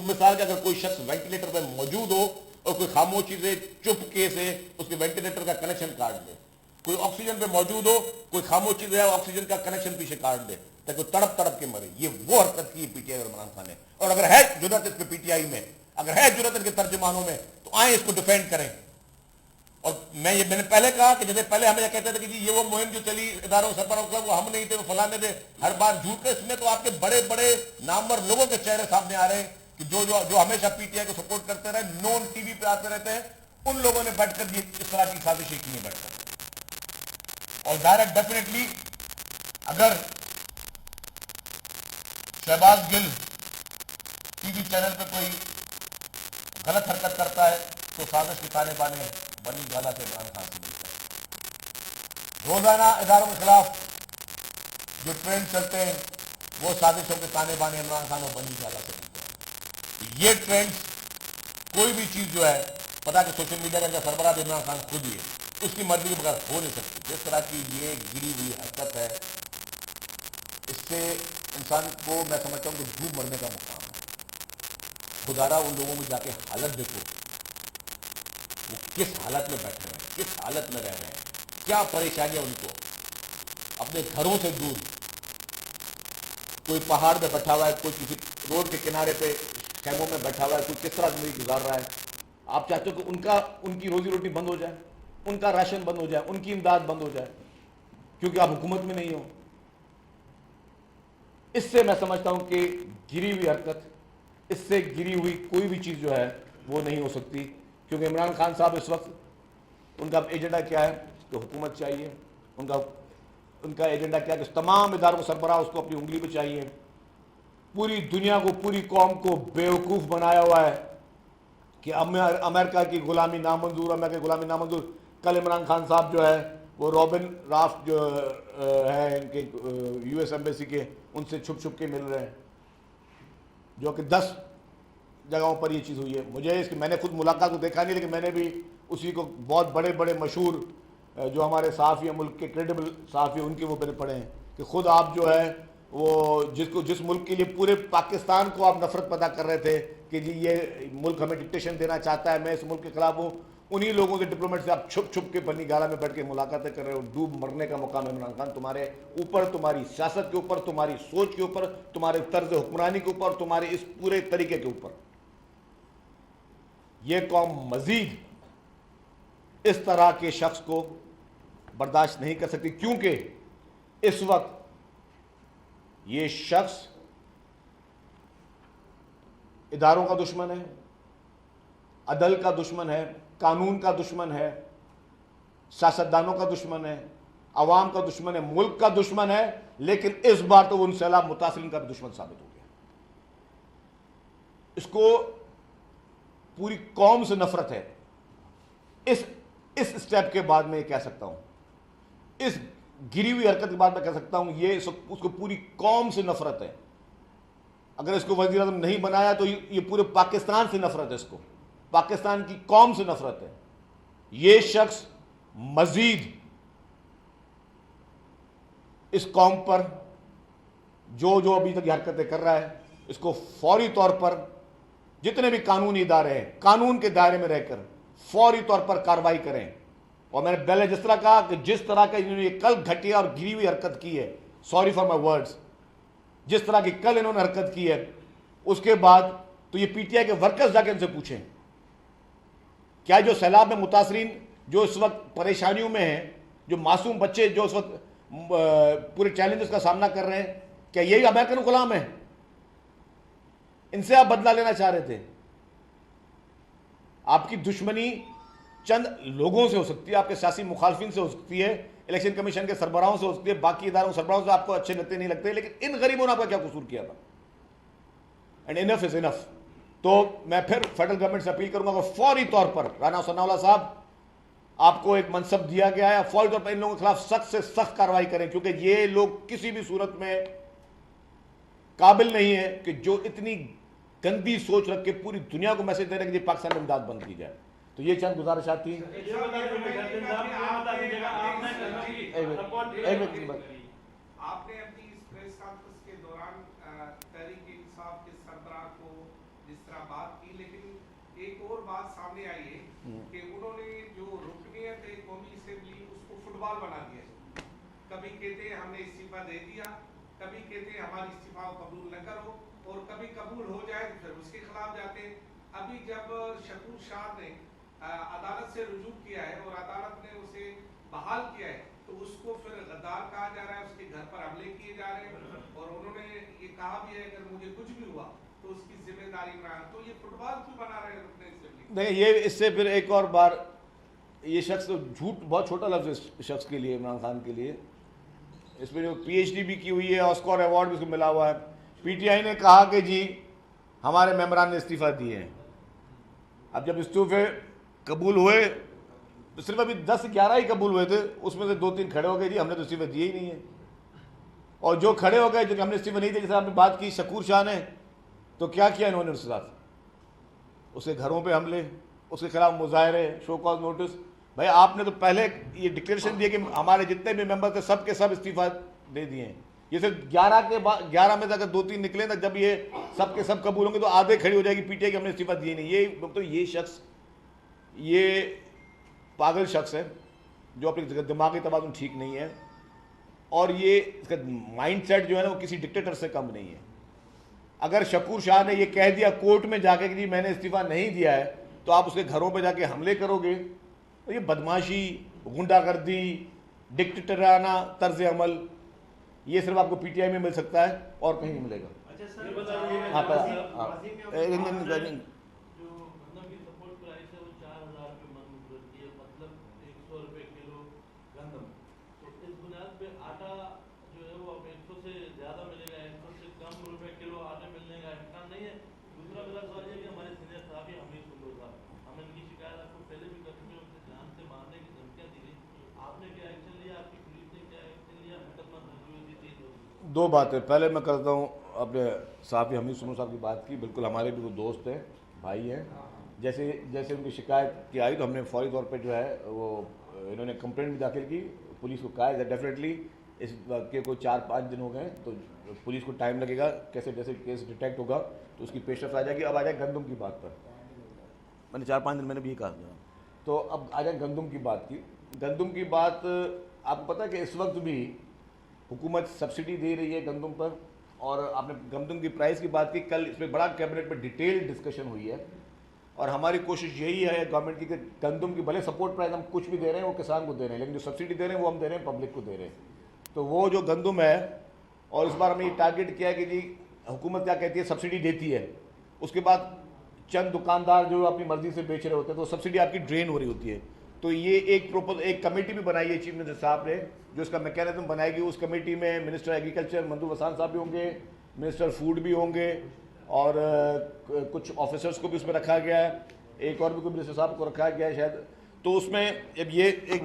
मिसाल के अगर कोई शख्स वेंटिलेटर पर मौजूद हो और कोई खामोशी से चुपके से उसके वेंटिलेटर का कनेक्शन काट दे, कोई ऑक्सीजन पे मौजूद हो, कोई खामोशी से ऑक्सीजन का कनेक्शन पीछे काट दे ताकि तड़प के मरे, ये वो हरकत की पीटीआई और इमरान खान ने। और अगर है जुर्रत इसके पीटीआई में, अगर है जुर्रत इनके तर्जुमानों में, तो आए इसको डिफेंड करें। और मैंने पहले कहा कि जैसे पहले हमें कहते थे कि जी ये वो मुहिम जो चली इदारों सरबराह वो हम नहीं थे, वो फलाने थे, हर बार झूठ के, इसमें तो आपके बड़े बड़े नामवर लोगों के चेहरे सामने आ रहे हैं कि जो हमेशा पीटीआई को सपोर्ट करते रहे, नॉन टीवी पे आते रहते हैं, उन लोगों ने बैठकर ये इस तरह की साजिशें की हैं बैठकर। और डायरेक्ट डेफिनेटली अगर शहबाज गिल टीवी चैनल पे कोई गलत हरकत करता है तो साजिश के ताने बाने बनी गाला से इमरान खान से मिलता है। रोजाना इदारों के खिलाफ जो ट्रेंड चलते हैं वो साजिशों के ताने बाने इमरान खान और बनी गाला से मिलते हैं। ये ट्रेंड कोई भी चीज जो है पता कि सोशल मीडिया का सरबराह भी इमरान खान खुद ही है, उसकी मर्जी के बगैर हो नहीं सकती। जिस तरह की ये गिरी हुई हरकत है, इससे इंसान को मैं समझता हूँ कि डूब मरने का मुकाम है। खुदारा उन लोगों में जाके हालत देखो, वो किस हालत में बैठे हैं, किस हालत में रह रहे हैं, क्या परेशानियां उनको, अपने घरों से दूर, कोई पहाड़ पे बैठा हुआ है, कोई किसी रोड के किनारे पे खेमों में बैठा हुआ है, कोई किस तरह जिंदगी गुजार रहा है। आप चाहते हो कि उनकी रोजी रोटी बंद हो जाए, उनका राशन बंद हो जाए, उनकी इमदाद बंद हो जाए, क्योंकि आप हुकूमत में नहीं हो। इससे मैं समझता हूं कि गिरी हुई हरकत, इससे गिरी हुई कोई भी चीज जो है वो नहीं हो सकती, क्योंकि इमरान खान साहब इस वक्त उनका एजेंडा क्या है कि हुकूमत चाहिए, उनका एजेंडा क्या है कि तमाम इदारों सरबराह उसको अपनी उंगली पे चाहिए। पूरी दुनिया को, पूरी कौम को बेवकूफ़ बनाया हुआ है कि अमेरिका की गुलामी नामंजूर, अमेरिका की गुलामी नामंजूर। कल इमरान खान साहब जो है वो रॉबिन राफ्ट जो है इनके यूएस एम्बेसी के, उनसे छुप छुप के मिल रहे हैं, जो कि 10 जगहों पर ये चीज़ हुई है। मुझे इसकी, मैंने खुद मुलाकात को देखा नहीं, लेकिन मैंने भी उसी को बहुत बड़े बड़े मशहूर जो हमारे सहाफ़ी हैं, मुल्क के क्रेडिबल सहाफ़ी, उनके वो मैंने पढ़े हैं कि खुद आप जो है वो जिस मुल्क के लिए पूरे पाकिस्तान को आप नफरत पैदा कर रहे थे कि जी ये मुल्क हमें डिक्टेशन देना चाहता है, मैं इस मुल्क के खिलाफ हूँ, उन्हीं लोगों के डिप्लोमेट से आप छुप छुप के बनी गाला में बैठ के मुलाकातें कर रहे हो। डूब मरने का मुकाम है इमरान खान तुम्हारे ऊपर, तुम्हारी सियासत के ऊपर, तुम्हारी सोच के ऊपर, तुम्हारे तर्ज हुक्मरानी के ऊपर, तुम्हारे इस पूरे तरीके के ऊपर। यह कौम मजीद इस तरह के शख्स को बर्दाश्त नहीं कर सकती, क्योंकि इस वक्त ये शख्स इदारों का दुश्मन है, अदल का दुश्मन है, कानून का दुश्मन है, सियासतदानों का दुश्मन है, अवाम का दुश्मन है, मुल्क का दुश्मन है। लेकिन इस बार तो उन सैलाब मुतासिरीन का भी दुश्मन साबित हो गया। इसको पूरी कौम से नफरत है। इस स्टेप के बाद मैं ये कह सकता हूं, इस गिरी हुई हरकत के बाद मैं कह सकता हूं ये उसको पूरी कौम से नफरत है। अगर इसको वज़ीर आज़म नहीं बनाया तो ये पूरे पाकिस्तान से नफरत है, इसको पाकिस्तान की कौम से नफरत है। ये शख्स मजीद इस कौम पर जो जो अभी तक हरकतें कर रहा है, इसको फौरी तौर पर जितने भी कानूनी इदारे हैं, कानून के दायरे में रहकर फौरी तौर पर कार्रवाई करें। और मैंने पहले जिस तरह कहा कि जिस तरह का इन्होंने कल घटिया और गिरी हुई हरकत की है, सॉरी फॉर माई वर्ड्स, जिस तरह की कल इन्होंने हरकत की है, उसके बाद तो ये पीटीआई के वर्कर्स जाके इनसे पूछें क्या जो सैलाब में मुतासरीन जो इस वक्त परेशानियों में हैं, जो मासूम बच्चे जो इस वक्त पूरे चैलेंजेस का सामना कर रहे हैं, क्या यही अमेरिकन गुलाम है? इनसे आप बदला लेना चाह रहे थे। आपकी दुश्मनी चंद लोगों से हो सकती है, आपके सियासी मुखालफिन से हो सकती है, इलेक्शन कमीशन के सरबराहों से हो सकती है, बाकी इदारों सरबराहों से आपको अच्छे लगते नहीं लगते, लेकिन इन गरीबों ने आपका क्या कसूर किया था? And enough is enough. तो मैं फिर फेडरल गवर्नमेंट से अपील करूंगा कि फौरी तौर पर राना सनाउल्लाह साहब, आपको एक मनसब दिया गया है, फौरी तौर पर इन लोगों के खिलाफ सख्त से सख्त कार्रवाई करें, क्योंकि ये लोग किसी भी सूरत में काबिल नहीं है कि जो इतनी गंदी सोच रख के पूरी दुनिया को मैसेज दे रहे कि पाकिस्तान में इमदाद बंद की जाए। तो ये चंद गुजारिशात थी। आपने अपनी इस प्रेस कॉन्फ्रेंस के दौरान तहरीक-ए-इंसाफ के सरबराह को जिस तरह बात की, लेकिन एक और बात सामने आई है कि उन्होंने जो रुकनियत कौमी असेंबली उसको फुटबॉल बना दिया। कभी कहते हैं हमने इस्तीफा दे दिया, कभी कहते हैं हमारी इस्तीफा कबूल न करो, और कभी कबूल हो जाए तो फिर उसके खिलाफ जाते हैं। अभी जब शकूर शाह ने अदालत से रुजू किया है और अदालत कहा भी है अगर मुझे कुछ भी हुआ तो उसकी जिम्मेदारी इमरान, तो ये फुटबॉल क्यों बना रहे हैं रुकने से? देखिए ये इससे फिर एक और बार ये शख्स तो झूठ बहुत छोटा लफ्ज़ है इस शख्स के लिए, इमरान खान के लिए। इसमें जो PhD भी की हुई है, ऑस्कर अवार्ड भी उसको मिला हुआ है। PTI ने कहा कि जी हमारे मेंबरान ने इस्तीफ़ा दिए हैं। अब जब इस्तीफे कबूल हुए तो सिर्फ अभी 10-11 ही कबूल हुए थे, उसमें से 2-3 खड़े हो गए जी हमने तो इस्तीफे दिए ही नहीं है। और जो खड़े हो गए जो कि हमने इस्तीफे नहीं दिए, जैसे आपने बात की शकूर शाह ने, तो क्या किया इन्होंने उसके साथ? उसके घरों पे हमले, उसके खिलाफ मुजाहरे, शो कॉज नोटिस। भाई आपने तो पहले ये डिक्लेरेशन दिया कि हमारे जितने भी मेंबर थे सब के सब इस्तीफा दे दिए हैं। ये सिर्फ 11 के बाद 11 में से अगर 2-3 निकले ना, जब ये सब के सब कबूल होंगे तो आधे खड़ी हो जाएगी PTI कि हमने इस्तीफा दिए नहीं। ये तो ये शख्स ये पागल शख्स है जो अपनी दिमागी तवाज़ुन ठीक नहीं है, और ये इसका माइंडसेट जो है ना वो किसी डिक्टेटर से कम नहीं है। अगर शकूर शाह ने ये कह दिया कोर्ट में जाके कि जी मैंने इस्तीफा नहीं दिया है, तो आप उसके घरों पे जाके हमले करोगे, तो ये बदमाशी, गुंडागर्दी, डिक्टेटराना तर्ज अमल, ये सिर्फ आपको PTI में मिल सकता है और कहीं नहीं मिलेगा। अच्छा सर, ये हाँ, माजी में जो गन्ना की सपोर्ट प्राइस है वो 4,000 रुपये मन प्रति है, मतलब 100 रुपये किलो गंदम। तो इस बुनियाद पे आटा जो है वो अब 100 से ज़्यादा मिलेगा, 100 से कम रुपये किलो आटे मिलने का इम्कान नहीं है। दूसरा मेरा सवाल ये कि हमारे सीनियर साहब ही हमीद सुंदर साहब, हम इनकी शिकायत आपको पहले भी कर चुके हैं, उनसे जान से मारने की धमकियाँ दी गई, आपने क्या एक्शन लिया, आपकी पुलिस ने क्या एक्शन लिया, मुकदमा दर्ज हुई थी 3 लोगों? दो बातें, पहले मैं करता हूँ अपने साहब हमीद सुनो साहब की बात की, बिल्कुल हमारे भी वो दोस्त हैं, भाई हैं। जैसे जैसे उनकी शिकायत की आई तो हमने फौरी तौर पे जो है वो इन्होंने कंप्लेंट भी दाखिल की, पुलिस को कहा है डेफिनेटली इस के कोई 4-5 दिन हो गए तो पुलिस को टाइम लगेगा, कैसे जैसे केस डिटेक्ट होगा तो उसकी पेशरफ आ जाएगी। अब आ जाए गंदम की बात पर, मैंने 4-5 दिन मैंने भी कहा था, तो अब आ जाए गंदम की बात की। गंदम की बात आपको पता है कि इस वक्त भी हुकूमत सब्सिडी दे रही है गंदम पर, और आपने गंदम की प्राइस की बात की, कल इस पर बड़ा कैबिनेट में डिटेल डिस्कशन हुई है, और हमारी कोशिश यही है गवर्नमेंट की कि गंदम की भले सपोर्ट प्राइस हम कुछ भी दे रहे हैं वो किसान को दे रहे हैं, लेकिन जो सब्सिडी दे रहे हैं वो हम दे रहे हैं पब्लिक को दे रहे हैं। तो वो जो गंदम है, और इस बार हमने ये टारगेट किया है कि जी हुकूमत क्या कहती है सब्सिडी देती है, उसके बाद चंद दुकानदार जो अपनी मर्जी से बेच रहे होते हैं तो सब्सिडी आपकी ड्रेन हो रही होती है। तो ये एक कमेटी भी बनाई है चीफ मिनिस्टर साहब ने जो इसका मैकेनिज्म बनाएगी। उस कमेटी में मिनिस्टर एग्रीकल्चर मंदू वसान साहब भी होंगे, मिनिस्टर फूड भी होंगे, और कुछ ऑफिसर्स को भी उसमें रखा गया है, एक और भी कोई मिनिस्टर साहब को रखा गया है शायद। तो उसमें अब ये एक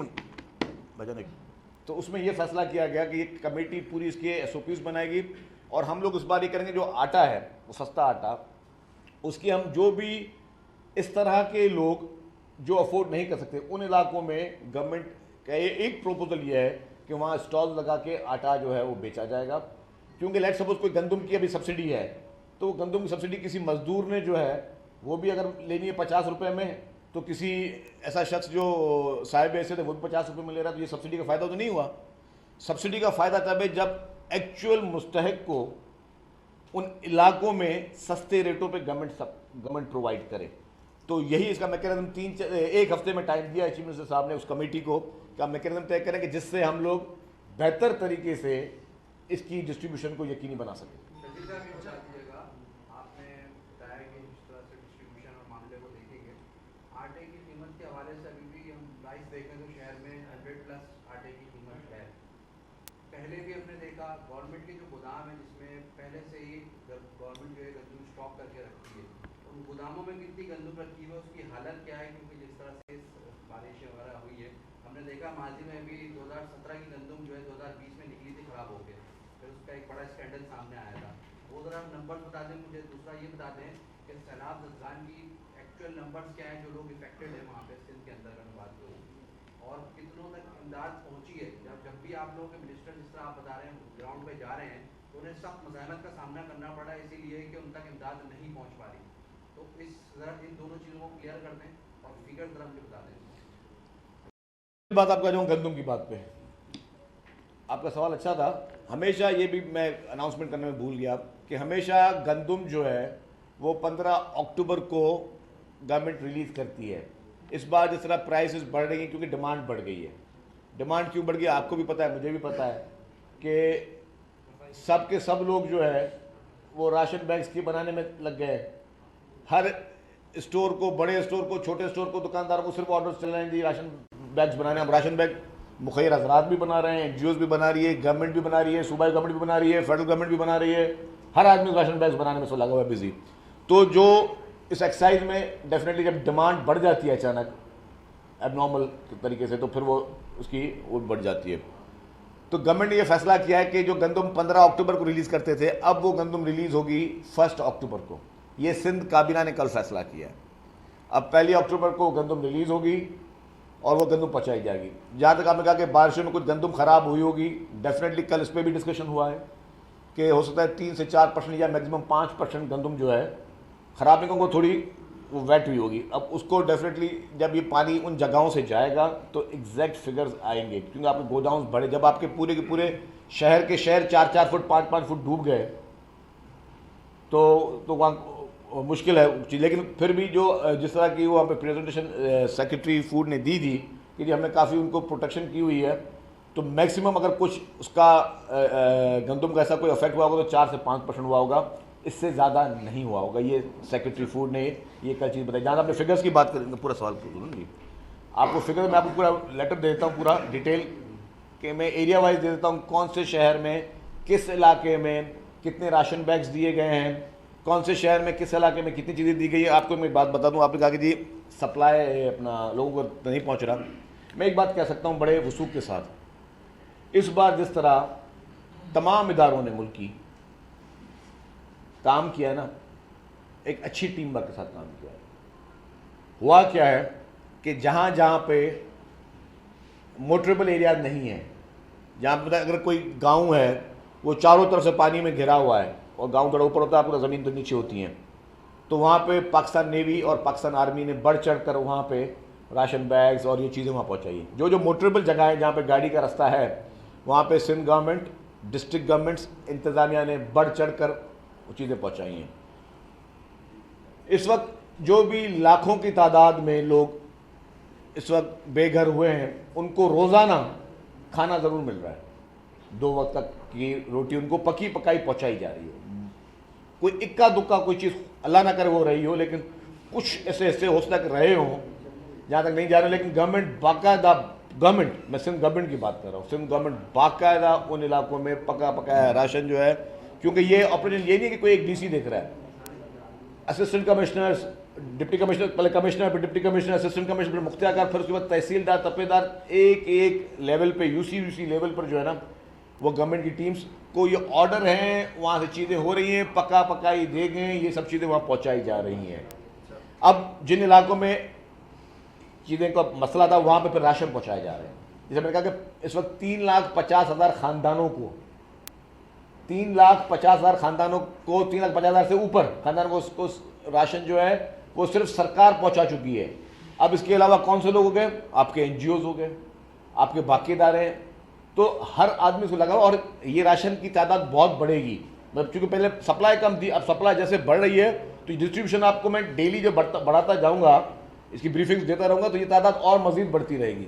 भजन तो उसमें ये फैसला किया गया कि ये कमेटी पूरी इसके SOPs बनाएगी, और हम लोग इस बार ये करेंगे जो आटा है वो सस्ता आटा, उसकी हम जो भी इस तरह के लोग जो अफोर्ड नहीं कर सकते उन इलाकों में गवर्नमेंट का एक प्रोपोजल ये है कि वहाँ स्टॉल लगा के आटा जो है वो बेचा जाएगा। क्योंकि लेट सपोज कोई गंदम की अभी सब्सिडी है, तो गंदम की सब्सिडी किसी मजदूर ने जो है वो भी अगर लेनी है 50 रुपये में, तो किसी ऐसा शख्स जो साहिब ऐसे थे वो भी 50 रुपये में ले रहा है, तो ये सब्सिडी का फ़ायदा तो नहीं हुआ। सब्सिडी का फ़ायदा तब है जब एक्चुअल मुस्तहक को उन इलाकों में सस्ते रेटों पे गवर्नमेंट प्रोवाइड करे। तो यही इसका मैकेनिज्म 1 हफ्ते में टाइम दिया है चीफ मिनिस्टर साहब ने उस कमेटी को कि मैकेनिज्म तय करें कि जिससे हम लोग बेहतर तरीके से इसकी डिस्ट्रीब्यूशन को यकीनी बना सकें। आपने बताया कि जिस तरह से डिस्ट्रीब्यूशन और मामले को देखेंगे, आटे की कीमत के हवाले से अभी भी हम प्राइस देखें तो शहर में 100+ आटे की कीमत है। पहले भी हमने देखा गवर्नमेंट के जो गोदाम है जिसमें पहले से ही गवर्नमेंट जो है गंदम स्टॉक करके रखती है, उन गोदामों में कितनी गंदम रखी हुई है, उसकी हालत क्या है, क्योंकि जिस तरह से बारिशें वगैरह हुई है हमने देखा माजी में भी 2017 की गंदम जो है 2020 में निकली थी खराब होकर, फिर उसका एक बड़ा स्कैंडल सामने आया था। वो ज़रा नंबर्स बता दें मुझे। दूसरा ये बता दें कि सैलाब नुकसान की एक्चुअल नंबर्स क्या हैं जो लोग इफेक्टेड हैं वहाँ पे सिंध के अंदर का बात करूँ, और कितनों तक इमदाद पहुँची है। जब भी आप लोगों के मिनिस्टर जिस तरह आप बता रहे हैं ग्राउंड पे जा रहे हैं तो उन्हें सख्त मज़ाहमत का सामना करना पड़ा है, इसीलिए कि उन तक इमदाद नहीं पहुँच पा रही। तो ज़रा इन दोनों चीज़ों को क्लियर कर दें और फिगर ज़रा मुझे बता दें। बात आपका जो गंदम की बात पे, आपका सवाल अच्छा था। हमेशा ये भी मैं अनाउंसमेंट करने में भूल गया कि हमेशा गंदम जो है वो 15 अक्टूबर को गवर्नमेंट रिलीज़ करती है। इस बार जिस तरह प्राइसेस बढ़ रही हैं क्योंकि डिमांड बढ़ गई है। डिमांड क्यों बढ़ गई आपको भी पता है, मुझे भी पता है कि सब के सब लोग जो है वो राशन बैग्स की बनाने में लग गए। हर स्टोर को, बड़े स्टोर को, छोटे स्टोर को, दुकानदारों को सिर्फ ऑर्डर चल रहे हैं जी राशन बैग्स बनाने। हम राशन बैग मुखैर हजरात भी बना रहे हैं, एनजीओज भी बना रही है, गवर्नमेंट भी बना रही है, सूबाई गवर्नमेंट भी बना रही है, फेडरल गवर्नमेंट भी बना रही है। हर आदमी राशन बैग्स बनाने में लगा हुआ है, बिजी। तो जो इस एक्सरसाइज में डेफिनेटली जब डिमांड बढ़ जाती है अचानक एबनॉर्मल तरीके से, तो फिर वो उसकी वो बढ़ जाती है। तो गवर्नमेंट ने ये फैसला किया है कि जो गंदम 15 अक्टूबर को रिलीज़ करते थे, अब वो गंदम रिलीज़ होगी 1 अक्टूबर को। ये सिंध काबीना ने कल फैसला किया है। अब 1 अक्टूबर को गंदम रिलीज़ होगी और वो गंदम पहुँचाई जाएगी। जहाँ तक आपने कहा कि बारिशों में कुछ गंदम ख़राब हुई होगी, डेफिनेटली कल इस पर भी डिस्कशन हुआ है कि हो सकता है 3 से 4% या मैक्सिमम 5% गंदम जो है ख़राब नहीं कहूँगा, थोड़ी वो वेट हुई होगी। अब उसको डेफिनेटली जब ये पानी उन जगहों से जाएगा तो एग्जैक्ट फिगर्स आएंगे, क्योंकि आपके गोडाउन बड़े, जब आपके पूरे के पूरे शहर के शहर 4-4 फुट 5-5 फुट डूब गए तो वहाँ मुश्किल है। लेकिन फिर भी जो जिस तरह की वो वहाँ पे प्रेजेंटेशन सेक्रेटरी फूड ने दी थी कि जी हमने काफ़ी उनको प्रोटेक्शन की हुई है, तो मैक्सिमम अगर कुछ उसका गंदम का ऐसा कोई इफेक्ट हुआ होगा तो 4 से 5% हुआ होगा, इससे ज़्यादा नहीं हुआ होगा। ये सेक्रेटरी फूड ने ये कल चीज़ बताई। जहाँ आपने फिगर्स की बात करेंगे, पूरा सवाल पूछूँ जी आपको फिगर, मैं आपको पूरा लेटर दे देता हूँ पूरा डिटेल कि मैं एरिया वाइज दे देता हूँ, कौन से शहर में किस इलाके में कितने राशन बैग्स दिए गए हैं, कौन से शहर में किस इलाके में कितनी चीज़ें दी गई है। आपको मैं बात बता दूँ, आपने कहा कि जी सप्लाई अपना लोगों को नहीं पहुँच रहा। मैं एक बात कह सकता हूँ बड़े वसूख के साथ, इस बार जिस तरह तमाम इदारों ने मुल्की काम किया ना, एक अच्छी टीम वर्क के साथ काम किया है। हुआ क्या है कि जहाँ जहाँ पे मोटरेबल एरिया नहीं है, जहाँ पर अगर कोई गांव है वो चारों तरफ से पानी में घिरा हुआ है और गांव थोड़ा ऊपर होता है, पूरा ज़मीन तो नीचे होती है, तो वहाँ पे पाकिस्तान नेवी और पाकिस्तान आर्मी ने बढ़ चढ़ कर वहाँ पे राशन बैग्स और ये चीज़ें वहाँ पहुँचाई। जो जो मोटरेबल जगह है जहाँ पे गाड़ी का रास्ता है, वहाँ पे सिंध गवर्नमेंट, डिस्ट्रिक्ट गवर्नमेंट्स, इंतज़ामिया ने बढ़ चढ़ कर वो चीज़ें पहुँचाई हैं। इस वक्त जो भी लाखों की तादाद में लोग इस वक्त बेघर हुए हैं, उनको रोज़ाना खाना ज़रूर मिल रहा है। 2 वक्त तक की रोटी उनको पकी पकाई पहुँचाई जा रही है। कोई इक्का दुक्का कोई चीज़ अल्लाह ना करे हो रही हो, लेकिन कुछ ऐसे ऐसे हो तक रहे हों जहाँ तक नहीं जा रहे, लेकिन गवर्नमेंट बाकायदा, गवर्नमेंट, मैं सिंध गवर्नमेंट की बात कर रहा हूँ, सिंध गवर्नमेंट बाकायदा उन इलाकों में पका पकाया राशन जो है, क्योंकि ये ऑपरेशन ये नहीं कि कोई एक डीसी देख रहा है, असिस्टेंट कमिश्नर्स, डिप्टी कमिश्नर, पहले कमिश्नर, फिर डिप्टी कमिश्नर, असिस्टेंट कमिश्नर, फिर मुख्तियारकार, फिर उसके बाद तहसीलदार, तपेदार, एक एक लेवल पे यूसी लेवल पर जो है ना, वो गवर्नमेंट की टीम्स को ये ऑर्डर हैं, वहाँ से चीज़ें हो रही हैं, पका पकाई दे गए, ये सब चीज़ें वहाँ पहुँचाई जा रही हैं। अब जिन इलाकों में चीज़ें का मसला था वहाँ पे फिर राशन पहुँचाए जा रहे हैं। जैसे मैंने कहा कि इस वक्त 3,50,000 ख़ानदानों को, 3,50,000 ख़ानदानों को, 3,50,000 से ऊपर ख़ानदानों को उसको राशन जो है वो सिर्फ सरकार पहुँचा चुकी है। अब इसके अलावा कौन से लोग हो गए, आपके NGOs हो गए, आपके बाकी इदारे हैं, तो हर आदमी को लगा। और ये राशन की तादाद बहुत बढ़ेगी, मतलब चूँकि पहले सप्लाई कम थी, अब सप्लाई जैसे बढ़ रही है तो डिस्ट्रीब्यूशन आपको मैं डेली जो बढ़ाता जाऊँगा, इसकी ब्रीफिंग्स देता रहूँगा, तो ये तादाद और मज़ीद बढ़ती रहेगी।